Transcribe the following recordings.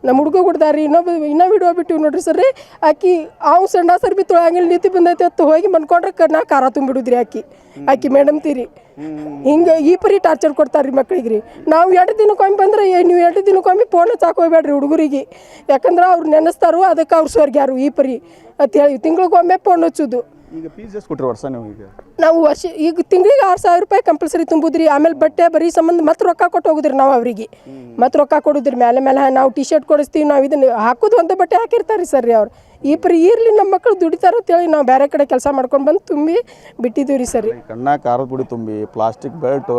ನಮ್ಮ ಹುಡುಗ ಹುಡ್ದಾರಿ ಇನ್ನೂ ವಿಡಿಯೋ ಬಿಟ್ಟಿವಿ ನೋಡ್ರಿ ಸರ್ ರೀ ಆಕಿ ಅವು ಸಣ್ಣ ಸರ್ ಬಿ ತೊಳಂಗಿಲ್ಲ ನೀತಿ ಬಂದೈತೆ ಅಂತ ಹೋಗಿ ಮನ್ಕೊಂಡ್ರೆ ನಾ ಖಾರ ತುಂಬಿಡುದ್ರಿ ಆಕಿ ಮೇಡಮ್ ತೀರಿ ಹಿಂಗೆ ಈ ಪರಿ ಟಾರ್ಚರ್ ಕೊಡ್ತಾರೆ ರೀ ಮಕ್ಳಿಗೆ ರೀ ನಾವು 2 ದಿನಕ್ಕೊಮ್ಮೆ ಬಂದ್ರೆ ನೀವು 2 ದಿನಕ್ಕೊಮ್ಮೆ ಫೋನ್ ಹಚ್ಚಾಕ ಹೋಗ್ಬೇಡ್ರಿ ಹುಡುಗರಿಗೆ ಯಾಕಂದ್ರೆ ಅವ್ರು ನೆನೆಸ್ತಾರೋ ಅದಕ್ಕೆ ಅವ್ರು ಸ್ವರ್ಗ್ಯಾರು ಈ ಪರಿ ಅಂತ ಹೇಳಿ ತಿಂಗಳಿಗೊಮ್ಮೆ ಫೋನ್ ಹಚ್ಚೋದು. ಈಗ ಫೀಸ್ ಎಷ್ಟು ಕೊಟ್ಟರೆ ವರ್ಷ ನೀವು ನಾವು ಈಗ ತಿಂಗಳಿಗೆ 6,000 ರೂಪಾಯಿ ಕಂಪಲ್ಸರಿ ತುಂಬುದ್ರಿ. ಆಮೇಲೆ ಬಟ್ಟೆ ಬರೀ ಸಂಬಂಧ ಮತ್ತೆ ರೊಕ್ಕ ಕೊಟ್ಟು ಹೋಗುದ್ರಿ ನಾವು ಅವ್ರಿಗೆ ಮತ್ತೆ ರೊಕ್ಕ ಕೊಡುದ್ರಿ. ಮೇಲೆ ನಾವು ಟಿ ಶರ್ಟ್ ಕೊಡಿಸ್ತೀವಿ, ನಾವು ಇದನ್ನು ಹಾಕೋದು ಒಂದು ಬಟ್ಟೆ ಹಾಕಿರ್ತಾರೆ ಸರ್ ರೀ ಅವ್ರು. ಈ ಪರಿ ಇರಲಿ ನಮ್ಮ ಮಕ್ಕಳು ದುಡಿತಾರೆ ಅಂತೇಳಿ ನಾವು ಬೇರೆ ಕಡೆ ಕೆಲಸ ಮಾಡ್ಕೊಂಡು ಬಂದು ತುಂಬಿ ಬಿಟ್ಟಿದ್ದೀವಿ ರೀ ಸರ್. ಕಣ್ಣ ಖಾರದ ಪುಡಿ ತುಂಬಿ ಪ್ಲಾಸ್ಟಿಕ್ ಬೆಲ್ಟ್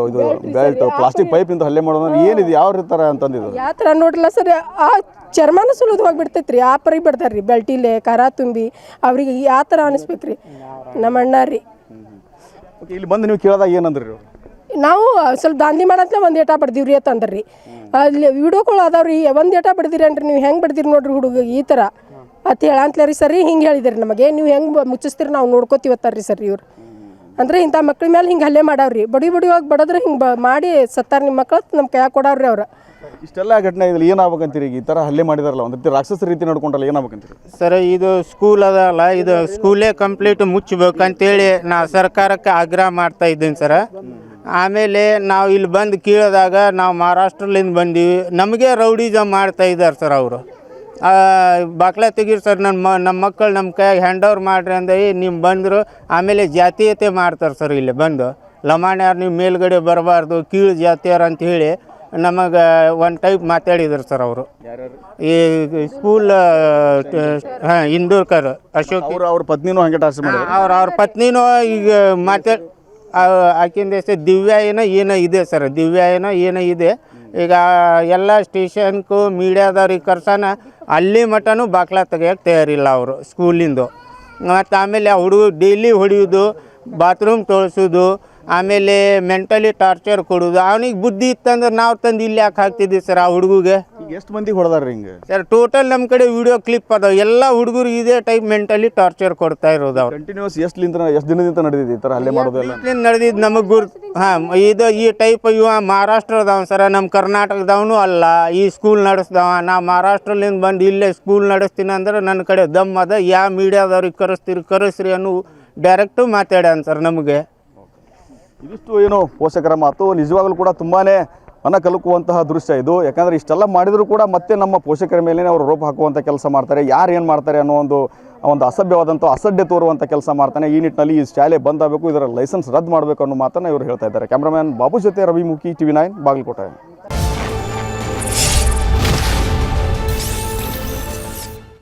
ಪ್ಲಾಸ್ಟಿಕ್ ಪೈಪಿಂದ ಹಲ್ಲೆ ಮಾಡೋದು ಏನಿದೆ ಯಾವ ಥರ ಅಂತಂದಿದ್ದು ಯಾವ ಥರ ನೋಡ್ರಲ್ಲ ಸರ್, ಆ ಚರ್ಮನ ಸುಲಿದು ಹೋಗ್ಬಿಡ್ತೈತೆ ರೀ. ಆ ಪರಿ ಬಿಡ್ತಾರೆ ರೀ ಬೆಲ್ಟಿಲೆ ಖಾರ ತುಂಬಿ. ಅವ್ರಿಗೆ ಯಾವ ಥರ ಅನಿಸ್ಬೇಕು ರೀ ನಮ್ಮ ಅಣ್ಣ ರೀ. ಇಲ್ಲಿ ಬಂದು ನೀವು ಕೇಳಿದಾಗ ಏನಂದ್ರಿ? ನಾವು ಸ್ವಲ್ಪ ದಾಂಧಿ ಮಾಡಂತಲೇ ಒಂದು ಏಟ ಬಡ್ದೀವಿ ರೀ ಅಂತಂದ್ರಿ ರೀ. ಅಲ್ಲಿ ವಿಡಿಯೋಗಳು ಅದಾವ್ರಿ, ಒಂದು ಏಟ ಬಡ್ದಿರಿ ಅನ್ರಿ ನೀವು ಹೆಂಗೆ ಬಡ್ದಿರಿ ನೋಡ್ರಿ ಹುಡುಗ ಈ ಥರ ಅಂತ ಹೇಳಂತಲೇ ರೀ ಸರಿ. ಹಿಂಗೆ ಹೇಳಿದ್ರಿ ನಮಗೆ, ನೀವು ಹೆಂಗೆ ಮುಚ್ಚಿಸ್ತೀರಿ ನಾವು ನೋಡ್ಕೋತೀವತ್ತಾರ ರೀ ಸರ್ ಇವ್ರು. ಅಂದರೆ ಇಂಥ ಮಕ್ಳ ಮೇಲೆ ಹಿಂಗೆ ಹಲ್ಲೆ ಮಾಡಾವ್ರಿ. ಬಡಿ ಹೋಗಿ ಬಡದ್ರೆ ಹಿಂಗೆ ಮಾಡಿ ಸತ್ತಾರ ನಿಮ್ಮ ಮಕ್ಕಳು ನಮ್ಮ ಕೈಯಾಗ ಕೊಡಾವ್ರಿ ಅವ್ರು. ಇಷ್ಟೆಲ್ಲ ಘಟನೆ ಇದ್ರಲ್ಲಿ ಏನಾಗ್ಬೇಕಂತೀರಿ? ಈ ಥರ ಹಲ್ಲೆ ಮಾಡಿದಾರಲ್ಲ, ಒಂದು ರೀತಿ ರಾಕ್ಷಸ ರೀತಿ ನಡ್ಕೊಂಡಲ್ಲ, ಏನಾಗ್ಬೇಕಂತೀರಿ? ಸರ್ ಇದು ಸ್ಕೂಲ್ ಅದಲ್ಲ, ಇದು ಸ್ಕೂಲೇ ಕಂಪ್ಲೀಟ್ ಮುಚ್ಚಬೇಕಂತೇಳಿ ನಾ ಸರ್ಕಾರಕ್ಕೆ ಆಗ್ರಹ ಮಾಡ್ತಾ ಇದ್ದೀನಿ ಸರ್. ಆಮೇಲೆ ನಾವು ಇಲ್ಲಿ ಬಂದು ಕೇಳಿದಾಗ ನಾವು ಮಹಾರಾಷ್ಟ್ರಲಿಂದ ಬಂದೀವಿ, ನಮಗೆ ರೌಡಿಸಮ್ ಮಾಡ್ತಾ ಇದ್ದಾರೆ ಸರ್ ಅವರು. ಬಾಕ್ಲ ತೆಗೀರಿ ಸರ್, ನಮ್ಮ ಮಕ್ಕಳು ನಮ್ಮ ಕೈಯಾಗ ಹ್ಯಾಂಡ್ ಓವರ್ ಮಾಡಿರಿ ಅಂದೀವಿ. ನೀವು ಬಂದರು ಆಮೇಲೆ ಜಾತೀಯತೆ ಮಾಡ್ತಾರೆ ಸರ್. ಇಲ್ಲಿ ಬಂದು ಲಮಾಣ್ಯಾರು ನೀವು ಮೇಲ್ಗಡೆ ಬರಬಾರ್ದು, ಕೀಳು ಜಾತಿಯರು ಅಂತ ಹೇಳಿ ನಮಗೆ ಒಂದು ಟೈಪ್ ಮಾತಾಡಿದ್ರು ಸರ್ ಅವರು. ಈ ಸ್ಕೂಲ್ ಇಂದೂರ್ಕರ್ ಅಶೋಕ್ ಅವ್ರ ಪತ್ನಿನೂ ಹಂಗೆ ಟಾರ್ಚರ್ ಮಾಡಿ ಅವ್ರ ಪತ್ನಿನೂ ಈಗ ಆಕಿಂದ ಹೆಸರು ದಿವ್ಯಾ ಏನೋ ಇದೆ ಸರ್. ದಿವ್ಯಾ ಏನೋ ಇದೆ. ಈಗ ಎಲ್ಲ ಸ್ಟೇಷನ್ಗೂ ಮೀಡಿಯಾದವ್ರಿಗೆ ಕರ್ಸನ ಅಲ್ಲಿ ಮಟನೂ ಬಾಕ್ಲ ತೆಗಿಯೋಕೆ ತಯಾರಿಲ್ಲ ಅವರು ಸ್ಕೂಲಿಂದು. ಮತ್ತು ಆಮೇಲೆ ಆ ಹುಡುಗ ಡೈಲಿ ಹೊಡೆಯೋದು, ಬಾತ್ರೂಮ್ ತೊಳ್ಸೋದು, ಆಮೇಲೆ ಮೆಂಟಲಿ ಟಾರ್ಚರ್ ಕೊಡೋದು. ಅವನಿಗೆ ಬುದ್ಧಿ ಇತ್ತಂದ್ರೆ ನಾವು ತಂದು ಇಲ್ಲಿ ಯಾಕೆ ಹಾಕ್ತಿದ್ದೀವಿ ಸರ್ ಆ ಹುಡುಗಿಗೆ? ಈಗ ಎಷ್ಟು ಮಂದಿಗೆ ಹೊಡೆದಾರ ಹಿಂಗೆ ಸರ್? ಟೋಟಲ್ ನಮ್ಮ ಕಡೆ ವಿಡಿಯೋ ಕ್ಲಿಪ್ ಅದಾವೆ. ಎಲ್ಲ ಹುಡುಗರು ಇದೇ ಟೈಪ್ ಮೆಂಟಲಿ ಟಾರ್ಚರ್ ಕೊಡ್ತಾ ಇರೋದು ಅವ್ರು. ಕಂಟಿನ್ಯೂಸ್ ಎಷ್ಟು ದಿನದಿಂದ ನಡೆದಿದೆ ಈ ಥರ ಹಲ್ಲೆ ಮಾಡೋದೆಲ್ಲ? ನಡೆದಿದ್ದು ನಮಗೆ ಇದು ಈ ಟೈಪ್ ಇವ ಮಹಾರಾಷ್ಟ್ರದವ ಸರ, ನಮ್ಮ ಕರ್ನಾಟಕದವನು ಅಲ್ಲ. ಈ ಸ್ಕೂಲ್ ನಡೆಸ್ದವ. ನಾ ಮಹಾರಾಷ್ಟ್ರಲಿಂದ ಬಂದು ಇಲ್ಲೇ ಸ್ಕೂಲ್ ನಡೆಸ್ತೀನಿ ಅಂದ್ರೆ ನನ್ನ ಕಡೆ ದಮ್ ಅದ. ಯಾವ ಮೀಡಿಯಾದವ್ರಿಗೆ ಕರೆಸ್ರಿ ಅನ್ನೋ ಡೈರೆಕ್ಟು ಮಾತಾಡ್ಯಾನ ಸರ್ ನಮಗೆ. ಇದಿಷ್ಟು ಏನೋ ಪೋಷಕರ ಮಾತು. ನಿಜವಾಗಲೂ ಕೂಡ ತುಂಬಾ ಕಲಕುವಂತಹ ದೃಶ್ಯ ಇದು. ಯಾಕಂದರೆ ಇಷ್ಟೆಲ್ಲ ಮಾಡಿದರೂ ಕೂಡ ಮತ್ತೆ ನಮ್ಮ ಪೋಷಕರ ಮೇಲೆ ಅವರು ರೋಪ ಹಾಕುವಂಥ ಕೆಲಸ ಮಾಡ್ತಾರೆ. ಯಾರು ಏನು ಮಾಡ್ತಾರೆ ಅನ್ನೋ ಒಂದು ಅಸಭ್ಯವಾದಂಥ ಅಸಡ್ಡೆ ತೋರುವಂಥ ಕೆಲಸ ಮಾಡ್ತಾನೆ. ಈ ನಿಟ್ಟಿನಲ್ಲಿ ಈ ಶಾಲೆ ಬಂದಾಗಬೇಕು, ಇದರ ಲೈಸೆನ್ಸ್ ರದ್ದು ಮಾಡಬೇಕು ಅನ್ನೋ ಮಾತನ್ನು ಇವರು ಹೇಳ್ತಾ ಇದ್ದಾರೆ. ಕ್ಯಾಮ್ರಾಮ್ಯಾನ್ ಬಾಬು ಜೊತೆ ರವಿಮುಖಿ, TV9 ಬಾಗಲಕೋಟೆ.